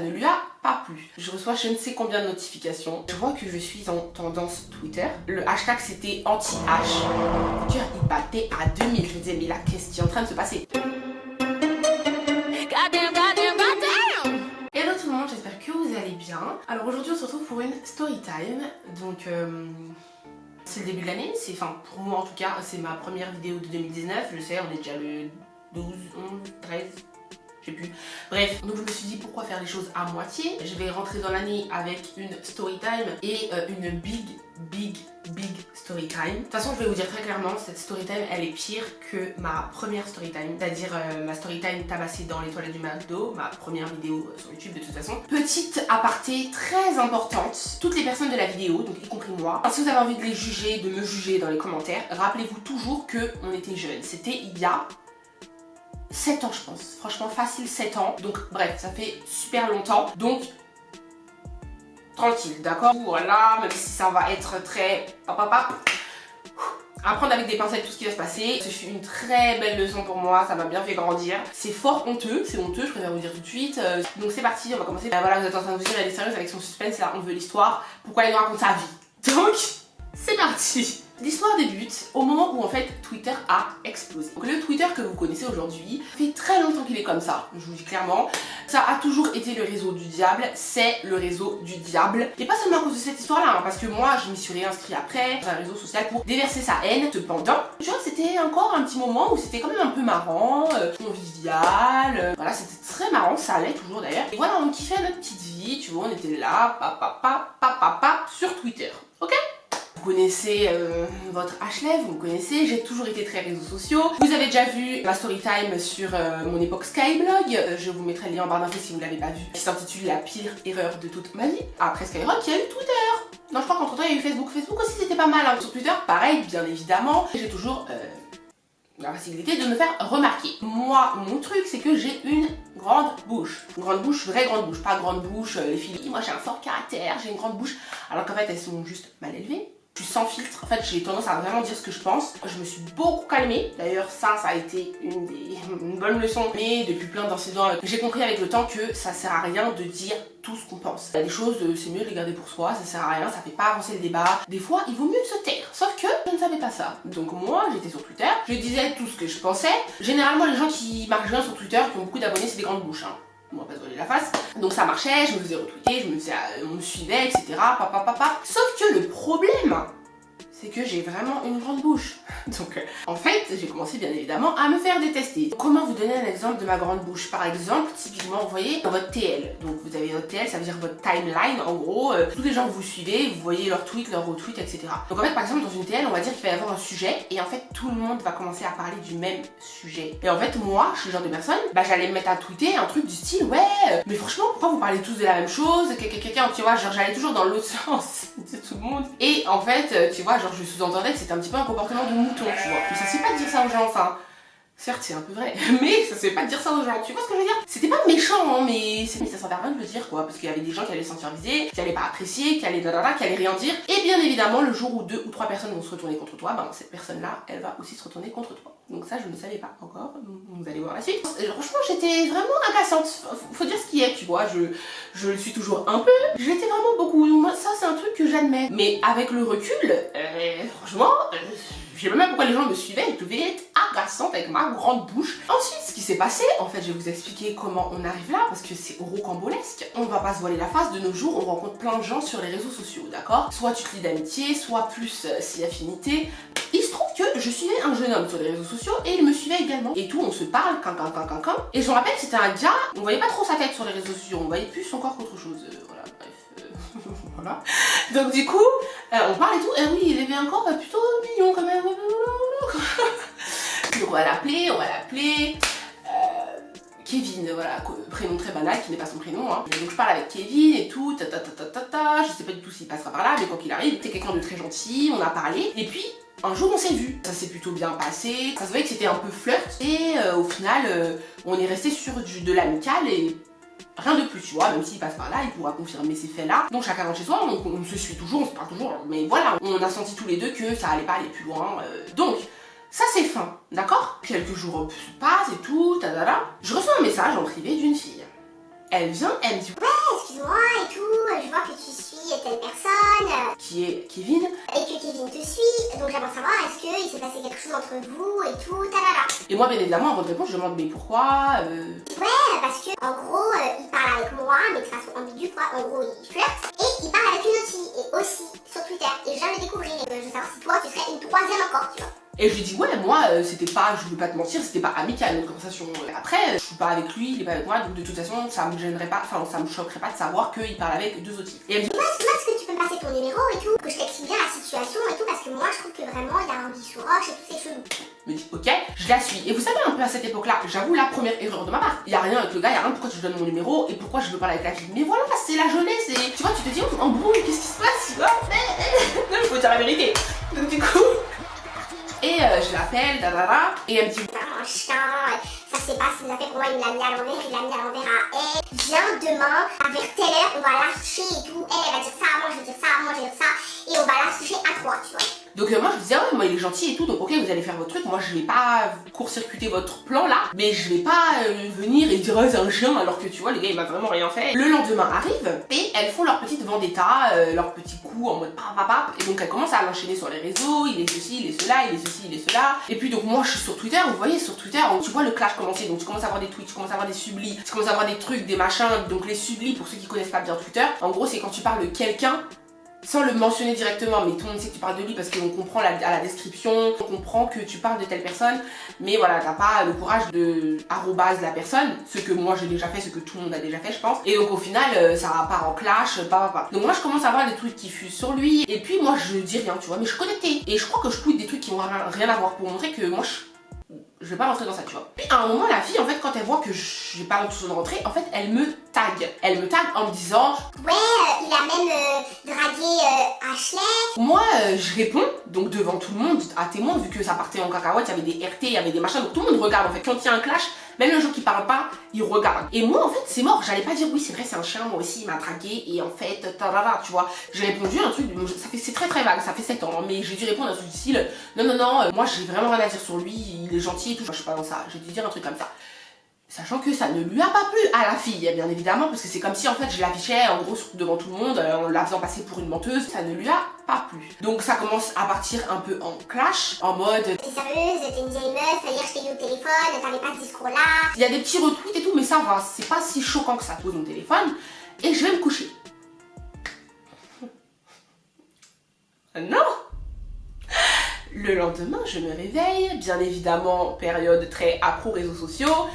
ne lui a pas plu. Je reçois je ne sais combien de notifications. Je vois que je suis en tendance Twitter. Le hashtag c'était anti-H. Mon cœur il battait à 2000. Je me disais mais là qu'est-ce qui est en train de se passer? Hello tout le monde, j'espère que vous allez bien. Alors aujourd'hui on se retrouve pour une story time. Donc c'est le début de l'année, enfin pour moi en tout cas, c'est ma première vidéo de 2019. Je sais, on est déjà le 12, 11, 13... je sais plus. Bref, donc je me suis dit pourquoi faire les choses à moitié. Je vais rentrer dans l'année avec une story time et une big story time. De toute façon, je vais vous dire très clairement, cette story time, elle est pire que ma première story time. C'est-à-dire ma story time tabassée dans les toilettes du McDo, ma première vidéo sur YouTube de toute façon. Petite aparté très importante, toutes les personnes de la vidéo, donc y compris moi, si vous avez envie de les juger, de me juger dans les commentaires, rappelez-vous toujours que on était jeunes. C'était il y a 7 ans je pense, franchement facile 7 ans, donc bref ça fait super longtemps, donc tranquille, d'accord? Voilà, même si ça va être très apprendre avec des pincettes tout ce qui va se passer. Ce fut une très belle leçon pour moi, ça m'a bien fait grandir. C'est fort honteux, c'est honteux, je préfère vous dire tout de suite. Donc c'est parti, on va commencer. Voilà, vous êtes en train de vous dire, elle est sérieuse avec son suspense, là on veut l'histoire, pourquoi elle nous raconte sa vie? Donc c'est parti. L'histoire débute au moment où en fait Twitter a explosé. Donc le Twitter que vous connaissez aujourd'hui fait très longtemps qu'il est comme ça, je vous dis clairement. Ça a toujours été le réseau du diable, c'est le réseau du diable. Et pas seulement à cause de cette histoire-là, hein, parce que moi je m'y suis réinscrit après dans un réseau social pour déverser sa haine. Cependant, tu vois, c'était encore un petit moment où c'était quand même un peu marrant, convivial. Voilà, c'était très marrant, ça allait toujours d'ailleurs. Et voilà, on kiffait notre petite vie, tu vois, on était là, sur Twitter, ok? Vous connaissez votre H-Lev, vous me connaissez, j'ai toujours été très réseaux sociaux. Vous avez déjà vu ma story time sur mon époque Skyblog, je vous mettrai le lien en barre d'infos si vous ne l'avez pas vu, qui s'intitule La pire erreur de toute ma vie. Après Skyrock, il y a eu Twitter. Non, je crois qu'entre temps il y a eu Facebook. Facebook aussi c'était pas mal, hein. Sur Twitter, pareil, bien évidemment. J'ai toujours la facilité de me faire remarquer. Moi, mon truc, c'est que j'ai une grande bouche. Une grande bouche, vraie grande bouche, pas grande bouche, les filles. Moi j'ai un fort caractère, j'ai une grande bouche, alors qu'en fait elles sont juste mal élevées. Je suis sans filtre, en fait j'ai tendance à vraiment dire ce que je pense. Je me suis beaucoup calmée, d'ailleurs ça a été une bonne leçon. Mais depuis plein d'incidents, j'ai compris avec le temps que ça sert à rien de dire tout ce qu'on pense. Il y a des choses, c'est mieux de les garder pour soi, ça sert à rien, ça fait pas avancer le débat. Des fois, il vaut mieux se taire. Sauf que je ne savais pas ça. Donc moi, j'étais sur Twitter, je disais tout ce que je pensais. Généralement, les gens qui marchent bien sur Twitter, qui ont beaucoup d'abonnés, c'est des grandes bouches, hein. On va pas se voiler la face. Donc ça marchait, je me faisais retweeter, on me suivait, etc. Sauf que le problème, c'est que j'ai vraiment une grande bouche. Donc en fait, j'ai commencé bien évidemment à me faire détester. Comment vous donner un exemple de ma grande bouche? Par exemple, typiquement, vous voyez, dans votre TL. Donc vous avez votre TL, ça veut dire votre timeline, en gros. Tous les gens que vous suivez, vous voyez leurs tweets, leurs retweets, etc. Donc en fait, par exemple, dans une TL, on va dire qu'il va y avoir un sujet, et en fait, tout le monde va commencer à parler du même sujet. Et en fait, moi, je suis le genre de personne, bah j'allais me mettre à tweeter un truc du style, ouais, mais franchement, pourquoi vous parlez tous de la même chose? Quelqu'un, tu vois, genre j'allais toujours dans l'autre sens de tout le monde. Et en fait, tu vois, genre je sous-entendais que c'était un petit peu un comportement de mouton, tu vois. Mais ça se fait pas de dire ça aux gens, enfin... Certes, c'est un peu vrai, mais ça se fait pas de dire ça aux gens, tu vois ce que je veux dire? C'était pas méchant, hein, mais ça servait à rien de le dire, quoi, parce qu'il y avait des gens qui allaient se sentir visés, qui allaient pas apprécier, qui allaient rien dire. Et bien évidemment, le jour où 2 ou 3 personnes vont se retourner contre toi, ben cette personne-là, elle va aussi se retourner contre toi. Donc ça, je ne savais pas encore, vous allez voir la suite. Franchement, j'étais vraiment agaçante, faut dire ce qui est, tu vois, je le suis toujours un peu, je l'étais vraiment beaucoup, moi ça c'est un truc que j'admets. Mais avec le recul, franchement, je sais même pas pourquoi les gens me suivaient, je devais être agaçante avec ma grande bouche. Ensuite, ce qui s'est passé, en fait, je vais vous expliquer comment on arrive là, parce que c'est rocambolesque. On va pas se voiler la face, de nos jours, on rencontre plein de gens sur les réseaux sociaux, d'accord? Soit tu te lis d'amitié, soit plus si affinité. Il se trouve que je suivais un jeune homme sur les réseaux sociaux et il me suivait également. Et tout, on se parle, Et je me rappelle que c'était un gars, on voyait pas trop sa tête sur les réseaux sociaux, on voyait plus son corps qu'autre chose, voilà, bref. Voilà. Donc du coup, on parle et tout, et oui, il avait un corps plutôt mignon quand même. Donc on va l'appeler, Kevin, voilà, prénom très banal qui n'est pas son prénom, hein. Donc je parle avec Kevin et tout, je sais pas du tout s'il passera par là, mais quoi qu'il arrive, c'est quelqu'un de très gentil, on a parlé, et puis un jour on s'est vu, ça s'est plutôt bien passé, ça se voyait que c'était un peu flirt, et au final, on est resté sur de l'amical et rien de plus, tu vois, même s'il passe par là, il pourra confirmer ces faits-là. Donc chacun rentre chez soi, on se suit toujours, on se parle toujours, mais voilà, on a senti tous les deux que ça allait pas aller plus loin, donc... Ça c'est fin, d'accord? Quelques jours se passent et tout, je reçois un message en privé d'une fille. elle vient, elle me dit ouais, excuse-moi et tout, je vois que tu suis telle personne. Qui est Kevin. Et que Kevin te suit, donc j'aimerais savoir est-ce qu'il s'est passé quelque chose entre vous et tout, talala. Et moi, bien évidemment, avant de répondre, je demande mais pourquoi Ouais, parce que en gros, il parle avec moi, mais de façon ambiguë, quoi. En gros, il flirte et il parle avec une autre fille, et aussi sur Twitter. Et je viens de le découvrir, et je veux savoir si toi, tu serais une troisième encore, tu vois. Et je lui dis ouais, moi, c'était pas, je veux pas te mentir, c'était pas amical notre conversation. Après, je suis pas avec lui, il est pas avec moi, donc de toute façon, ça me gênerait pas, enfin, ça me choquerait pas de savoir qu'il parle avec deux autres filles. Et elle me dit ouais, est-ce que tu peux me passer ton numéro et tout, que je t'explique bien la situation et tout, parce que moi, je trouve que vraiment, il y a un biche sous roche et tout, c'est chelou. me dit ok, je la suis. Et vous savez un peu à cette époque-là, j'avoue la première erreur de ma part. Il y a rien avec le gars, il y a rien pourquoi tu donnes mon numéro et pourquoi je veux parler avec la fille. Mais voilà, c'est la jeunesse et tu vois, tu te dis en brouille, qu'est-ce qui se passe, tu vois. Non, il faut dire la vérité. Donc du coup, et je l'appelle, et elle me dit Vraiment chiant, ça s'est pas ce qu'il a fait pour moi, il me l'a mis à l'envers, il l'a mis à l'envers à elle. Viens demain, vers telle heure, on va l'afficher et tout. Elle va dire ça, moi je vais dire ça, moi je vais dire ça. Et on va l'afficher à trois, tu vois. donc moi je disais ouais, moi il est gentil et tout, donc ok vous allez faire votre truc, moi je vais pas court-circuiter votre plan là, mais je vais pas venir et dire oh, c'est un chien alors que tu vois le gars il m'a vraiment rien fait. Le lendemain arrive et elles font leur petite vendetta, leur petit coup en mode papa, et donc elles commencent à l'enchaîner sur les réseaux, il est ceci, il est cela, il est ceci, il est cela. Et puis donc moi je suis sur Twitter, vous voyez sur Twitter, tu vois le clash commencer, donc tu commences à avoir des tweets, tu commences à avoir des sublis, tu commences à avoir des trucs, des machins, donc les sublis pour ceux qui connaissent pas bien Twitter, en gros c'est quand tu parles de quelqu'un sans le mentionner directement, mais tout le monde sait que tu parles de lui parce qu'on comprend à la description, on comprend que tu parles de telle personne, mais voilà, t'as pas le courage de arrobase la personne, ce que moi j'ai déjà fait, ce que tout le monde a déjà fait je pense, et donc au final ça part en clash, Donc moi je commence à voir des trucs qui fusent sur lui, et puis moi je dis rien, tu vois, mais je suis connectée, et je crois que je tweete des trucs qui n'ont rien à voir pour montrer que moi je vais pas rentrer dans ça, tu vois. Puis à un moment, la fille, en fait, quand elle voit que j'ai pas l'intention de rentrer, en fait, elle me tag. Elle me tag en me disant ouais, il a même dragué Ashley. moi, je réponds, donc devant tout le monde, à témoin, vu que ça partait en cacahuète, il y avait des RT, il y avait des machins, donc tout le monde regarde, en fait. Quand il y a un clash, même les gens qui parlent pas, ils regardent. Et moi, en fait, c'est mort. J'allais pas dire oui, c'est vrai, c'est un chien, moi aussi, il m'a dragué, et en fait, tu vois. J'ai répondu un truc, c'est très très vague, ça fait 7 ans, hein, mais j'ai dû répondre à un truc du style non, moi j'ai vraiment rien à dire sur lui, il est gentil et tout, je suis pas dans ça. J'ai dû dire un truc comme ça. Sachant que ça ne lui a pas plu à la fille, bien évidemment, parce que c'est comme si en fait je l'affichais en gros devant tout le monde, en la faisant passer pour une menteuse, ça ne lui a pas plu. Donc ça commence à partir un peu en clash, en mode t'es sérieuse, t'es une vieille meuf, hier je t'ai eu au téléphone, t'avais pas ce discours-là. il y a des petits retweets et tout, mais ça va, c'est pas si choquant que ça. Je pose mon téléphone et je vais me coucher. Non! Le lendemain, je me réveille, bien évidemment, période très accro réseaux sociaux.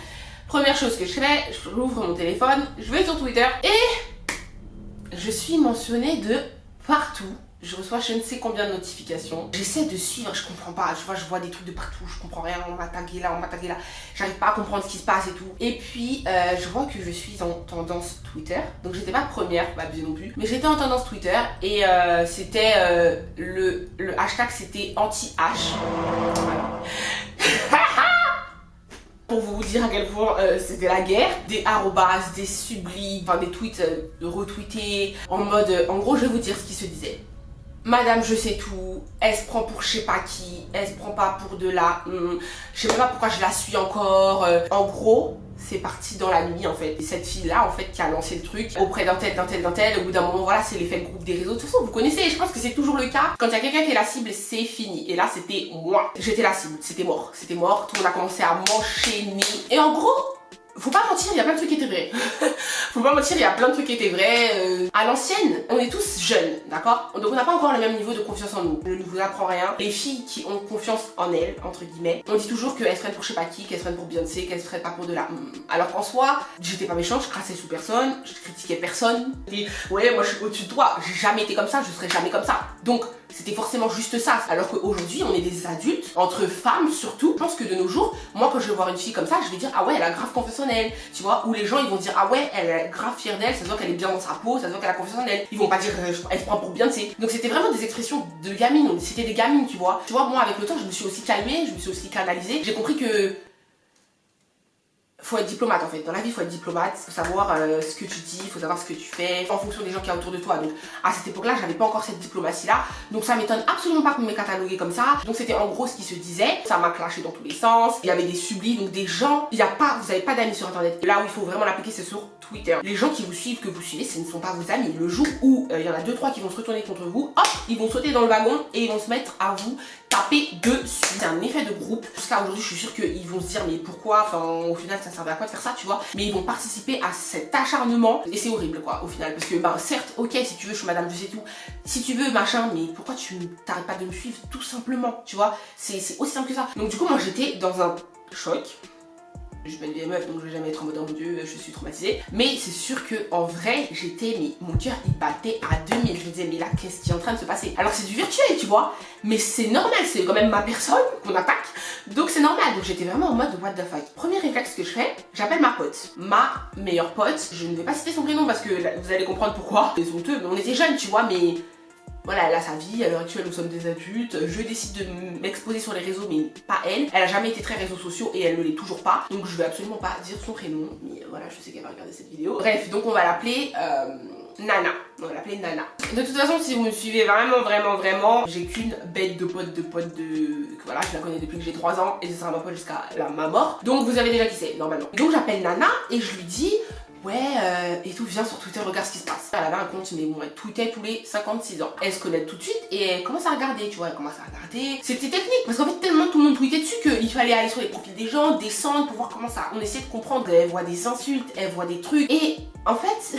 Première chose que je fais, j'ouvre mon téléphone, je vais sur Twitter et je suis mentionnée de partout. Je reçois je ne sais combien de notifications. J'essaie de suivre, je comprends pas. Tu vois, je vois des trucs de partout, je comprends rien. On m'a tagué là, on m'a tagué là. J'arrive pas à comprendre ce qui se passe et tout. Et puis, je vois que je suis en tendance Twitter. Donc, j'étais pas première, pas abusée non plus. Mais j'étais en tendance Twitter et c'était le hashtag, c'était anti-H. Voilà. Pour vous dire à quel point c'était la guerre, des arrobas, des sublis, enfin des tweets retweetés en mode, en gros je vais vous dire ce qui se disait. Madame je sais tout, elle se prend pour je sais pas qui, elle se prend pas pour de la, je sais même pas pourquoi je la suis encore. En gros, c'est parti dans la nuit en fait. Et cette fille là en fait qui a lancé le truc auprès d'un tel, au bout d'un moment voilà c'est l'effet de groupe des réseaux. De toute façon vous connaissez, je pense que c'est toujours le cas. Quand il y a quelqu'un qui est la cible c'est fini. Et là c'était moi. J'étais la cible, c'était mort. Tout le monde a commencé à m'enchaîner. Et en gros, faut pas mentir, il y a plein de trucs qui étaient vrais. Faut pas mentir, il y a plein de trucs qui étaient vrais. À l'ancienne, on est tous jeunes, d'accord? Donc on n'a pas encore le même niveau de confiance en nous. Je ne vous apprends rien. Les filles qui ont confiance en elles, entre guillemets, on dit toujours qu'elles se prennent pour je sais pas qui, qu'elles se prennent pour Beyoncé, qu'elles se prennent pas pour de la... Alors qu'en soi, j'étais pas méchante, je crassais sous personne, je critiquais personne. Et ouais, moi je suis au-dessus de toi, j'ai jamais été comme ça, je serai jamais comme ça. Donc c'était forcément juste ça. Alors qu'aujourd'hui, on est des adultes, entre femmes surtout. Je pense que de nos jours, moi quand je vais voir une fille comme ça, je vais dire ah ouais, elle a grave confiance en elle, tu vois, ou les gens ils vont dire ah ouais, elle est grave fière d'elle, ça se voit qu'elle est bien dans sa peau, ça se voit qu'elle a confiance en elle. Ils vont pas dire elle se prend pour bien, tu sais. Donc c'était vraiment des expressions de gamines, c'était des gamines, tu vois. Tu vois, moi avec le temps, je me suis aussi calmée, je me suis aussi canalisée. J'ai compris que faut être diplomate en fait. Dans la vie, faut être diplomate, faut savoir ce que tu dis, faut savoir ce que tu fais en fonction des gens qui y a autour de toi. Donc à cette époque-là, j'avais pas encore cette diplomatie-là. Donc ça m'étonne absolument pas qu'on m'ait catalogué comme ça. Donc c'était en gros ce qui se disait. Ça m'a clashé dans tous les sens. Il y avait des sublis, donc des gens. Vous avez pas d'amis sur internet. Là où il faut vraiment l'appliquer, c'est sur Twitter. Les gens qui vous suivent, que vous suivez, ce ne sont pas vos amis. Le jour où il y en a 2-3 qui vont se retourner contre vous, hop, ils vont sauter dans le wagon et ils vont se mettre à vous taper dessus. C'est un effet de groupe. Jusqu'à aujourd'hui, je suis sûre qu'ils vont se dire mais pourquoi, enfin au final ça servait à quoi de faire ça, tu vois. Mais ils vont participer à cet acharnement et c'est horrible quoi au final. Parce que ben certes, ok, si tu veux, je suis madame, je sais tout. Si tu veux, machin, mais pourquoi tu t'arrêtes pas de me suivre tout simplement, tu vois. C'est aussi simple que ça. Donc du coup, moi j'étais dans un choc. Je suis pas une vieille meuf donc je vais jamais être en mode oh mon dieu je suis traumatisée. Mais c'est sûr que en vrai j'étais, mais mon cœur il battait à 2000. Je me disais mais là qu'est-ce qui est en train de se passer? Alors c'est du virtuel tu vois, mais c'est normal, c'est quand même ma personne qu'on attaque. Donc c'est normal, donc j'étais vraiment en mode what the fuck. Premier réflexe que je fais, j'appelle ma pote. Ma meilleure pote, je ne vais pas citer son prénom parce que vous allez comprendre pourquoi. C'est honteux, mais on était jeunes tu vois, mais... Voilà, elle a sa vie, à l'heure actuelle nous sommes des adultes, je décide de m'exposer sur les réseaux mais pas elle. Elle a jamais été très réseaux sociaux et elle ne l'est toujours pas, donc je vais absolument pas dire son prénom, mais voilà, je sais qu'elle va regarder cette vidéo. Bref, donc on va l'appeler Nana, on va l'appeler Nana. De toute façon, si vous me suivez vraiment, j'ai qu'une bête de pote voilà, je la connais depuis que j'ai 3 ans et ce sera ma pote jusqu'à ma mort. Donc vous avez déjà qui c'est, normalement. Donc j'appelle Nana et je lui dis... Ouais, et tout, viens sur Twitter, regarde ce qui se passe. Elle avait un compte, mais bon, elle tweetait tous les 56 ans. Elle se connecte tout de suite et elle commence à regarder, tu vois, elle commence à regarder. C'était technique, parce qu'en fait, tellement tout le monde tweetait dessus qu'il fallait aller sur les profils des gens, descendre pour voir comment ça. On essayait de comprendre. Elle voit des insultes, elle voit des trucs. Et en fait,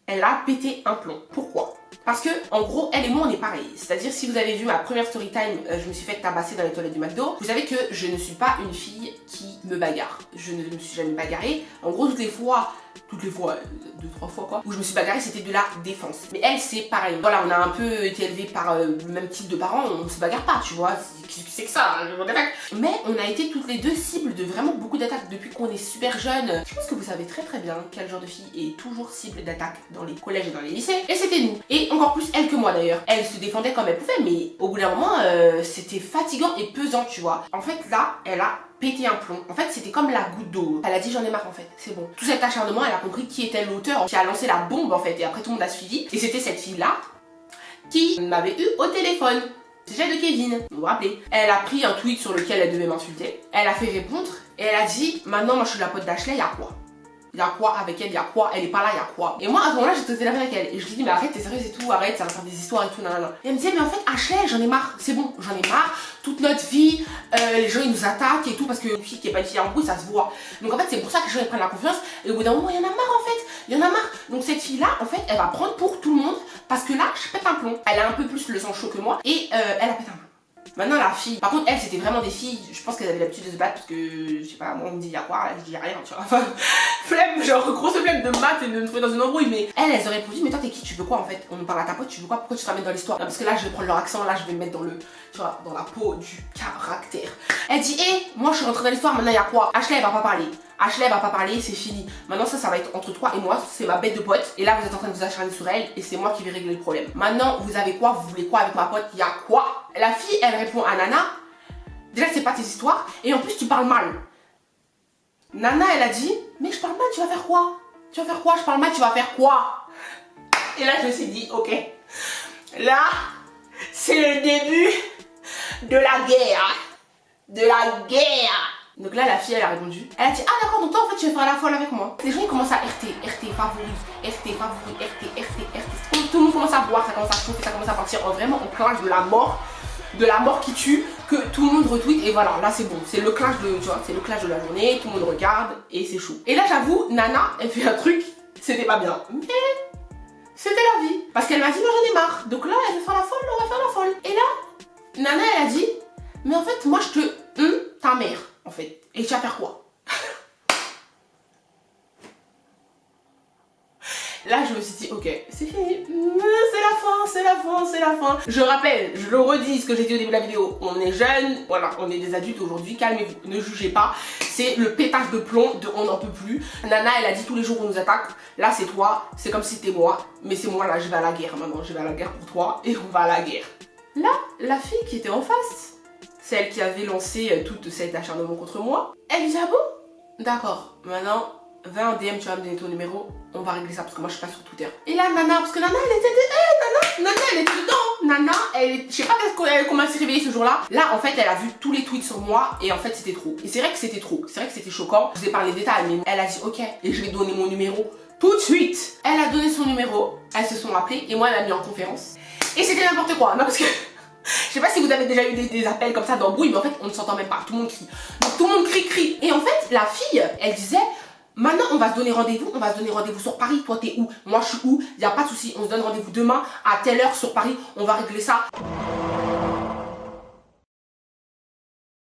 elle a pété un plomb. Pourquoi ? Parce que, en gros, elle et moi, on est pareil. C'est-à-dire, si vous avez vu ma première story time, je me suis fait tabasser dans les toilettes du McDo. Vous savez que je ne suis pas une fille qui me bagarre. Je ne me suis jamais bagarrée. En gros, toutes les fois, 2-3 fois quoi, où je me suis bagarrée, c'était de la défense. Mais elle, c'est pareil. Voilà, on a un peu été élevés par le même type de parents, on se bagarre pas, tu vois. C'est que ça, mais on a été toutes les deux cibles de vraiment beaucoup d'attaques depuis qu'on est super jeunes. Je pense que vous savez très bien quel genre de fille est toujours cible d'attaques dans les collèges et dans les lycées. Et c'était nous. Et encore plus elle que moi d'ailleurs. Elle se défendait comme elle pouvait, mais au bout d'un moment, c'était fatigant et pesant, tu vois. En fait, là, elle a pété un plomb. En fait, c'était comme la goutte d'eau. Elle a dit j'en ai marre en fait, c'est bon. Tout cet acharnement, elle a compris qui était l'auteur, qui a lancé la bombe en fait. Et après tout le monde a suivi. Et c'était cette fille-là qui m'avait eu au téléphone. C'est celle de Kevin, vous vous rappelez. Elle a pris un tweet sur lequel elle devait m'insulter. Elle a fait répondre et elle a dit maintenant moi je suis la pote d'Ashley, y'a quoi? Y'a quoi avec elle, y'a quoi? Elle est pas là, y'a quoi? Et moi à ce moment-là j'étais au téléphone avec elle et je lui dis mais arrête, t'es sérieuse et tout, arrête, ça va faire des histoires et tout, nanana. Et elle me disait mais en fait Ashley, j'en ai marre, c'est bon, j'en ai marre, toute notre vie, les gens ils nous attaquent et tout parce qu'une fille qui est pas une fille en bruit ça se voit. Donc en fait c'est pour ça que les gens ils prennent la confiance et au bout d'un moment il y en a marre en fait, il y en a marre. Donc cette fille là en fait elle va prendre pour tout le monde parce que là je pète un plomb. Elle a un peu plus le sang chaud que moi et elle a pété un plomb. Maintenant la fille, par contre elle c'était vraiment des filles, je pense qu'elles avaient l'habitude de se battre parce que je sais pas, moi on me dit y'a quoi, je dis rien tu vois, enfin flemme, genre grosse flemme de maths et de me trouver dans une embrouille, mais elles auraient répondu mais toi t'es qui, tu veux quoi en fait, on nous parle à ta pote, tu veux quoi, pourquoi tu te ramènes dans l'histoire, parce que là je vais prendre leur accent, là je vais me mettre dans le, tu vois, dans la peau du caractère. Elle dit hé, moi je suis rentrée dans l'histoire, maintenant y'a quoi, Ashley elle va pas parler. Ashley va pas parler, c'est fini. Maintenant ça va être entre toi et moi, c'est ma bête de pote. Et là vous êtes en train de vous acharner sur elle et c'est moi qui vais régler le problème. Maintenant vous avez quoi, vous voulez quoi avec ma pote, y'a quoi? La fille elle répond à Nana, déjà c'est pas tes histoires et en plus tu parles mal. Nana elle a dit, mais je parle mal, tu vas faire quoi? Tu vas faire quoi? Je parle mal, tu vas faire quoi? Et là je me suis dit, ok, là c'est le début de la guerre. De la guerre. Donc là la fille elle a répondu, elle a dit ah d'accord donc toi en fait tu vas faire la folle avec moi. Les gens ils commencent à RT, favori, RT. Tout le monde commence à boire, ça commence à chauffer, ça commence à partir vraiment en clash de la mort qui tue, que tout le monde retweet et voilà là c'est bon, c'est le clash de, tu vois, c'est le clash de la journée, tout le monde regarde et c'est chaud. Et là j'avoue Nana elle fait un truc, c'était pas bien, mais c'était la vie. Parce qu'elle m'a dit moi j'en ai marre, donc là elle veut faire la folle, on va faire la folle. Et là Nana elle a dit mais en fait moi je te ta mère en fait. Et tu vas faire quoi? Là je me suis dit ok c'est fini, c'est la fin. Je rappelle, je le redis ce que j'ai dit au début de la vidéo, on est jeunes, voilà, on est des adultes aujourd'hui, calmez-vous, ne jugez pas. C'est le pétage de plomb de on n'en peut plus. Nana elle a dit tous les jours on nous attaque, là c'est toi, c'est comme si c'était moi, mais c'est moi là, je vais à la guerre maintenant, je vais à la guerre pour toi et on va à la guerre. Là, la fille qui était en face, celle qui avait lancé tout cet acharnement contre moi, elle dit ah bon? d'accord, maintenant, va en DM, tu vas me donner ton numéro, on va régler ça parce que moi je suis pas sur Twitter. Et là, Nana, parce que Nana, elle était, Nana, elle était dedans. Nana, je sais pas comment elle s'est réveillée ce jour-là. Là, en fait, elle a vu tous les tweets sur moi et en fait, c'était trop. Et c'est vrai que c'était trop, c'est vrai que c'était choquant. Je vous ai parlé des détails, mais elle a dit ok, et je vais donner mon numéro tout de suite. Elle a donné son numéro, elles se sont appelées et moi, elle m'a mis en conférence. Et c'était n'importe quoi, non parce que... Je sais pas si vous avez déjà eu des appels comme ça d'embrouille, mais en fait on ne s'entend même pas, tout le monde crie. Donc tout le monde crie. Et en fait la fille, elle disait, maintenant on va se donner rendez-vous sur Paris, toi t'es où, moi je suis où, y a pas de souci, on se donne rendez-vous demain à telle heure sur Paris, on va régler ça.